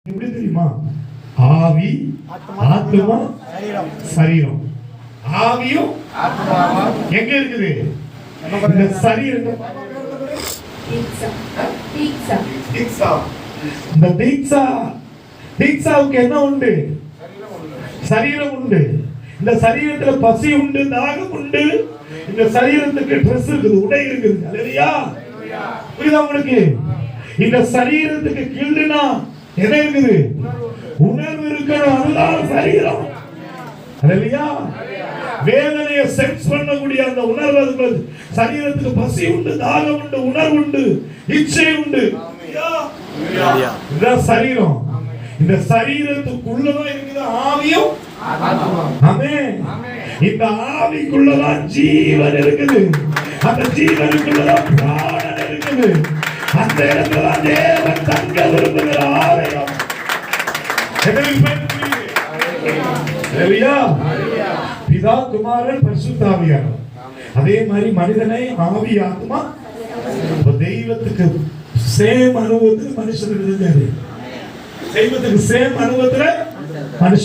எப்படி தெரியுமா? ஆவி, ஆத்மா, சரீரம். ஆவியும் எங்க இருக்குது? இந்த சரீரம். இந்த தீட்சாவுக்கு என்ன உண்டு? சரீரம் உண்டு. இந்த சரீரத்துல பசி உண்டு, தாகம் உண்டு. இந்த சரீரத்துக்கு ட்ரெஸ் இருக்குது, உடை இருக்குது. அல்லேலூயா. புரியுதா உங்களுக்கு? இந்த சரீரத்துக்கு கில்லுனா என்ன இருக்குது? உணர்வு இருக்கணும். அதுதான் சரீரம். அல்லேலூயா. வேதனையை சென்ஸ் பண்ணக்கூடிய அந்த உணர்வு சரீரத்துக்கு பசி உண்டு, தாகம் உண்டு, உணர்வு உண்டு, இச்சை உண்டு. இதுதான் சரீரம். இந்த சரீரத்துக்குள்ளதான் இருக்குது ஆவியும். ஆமென். இந்த ஆவிக்குள்ளதான் ஜீவன் இருக்குது. அந்த ஜீவனுக்குள்ளதான் பிராணன் இருக்குது. அந்த இடத்துல தேவன் தங்க விரும்புகிற ஆலயம். பிதா, குமாரன், பரிசுத்த ஆவியானவர். அதே மாதிரி மனிதனை ஆவி, ஆத்மா, தெய்வத்துக்கு சேம் அனுபவத்தில் மனுஷனுக்கு தெய்வத்துக்கு சேம் அனுபவத்துல மனுஷன்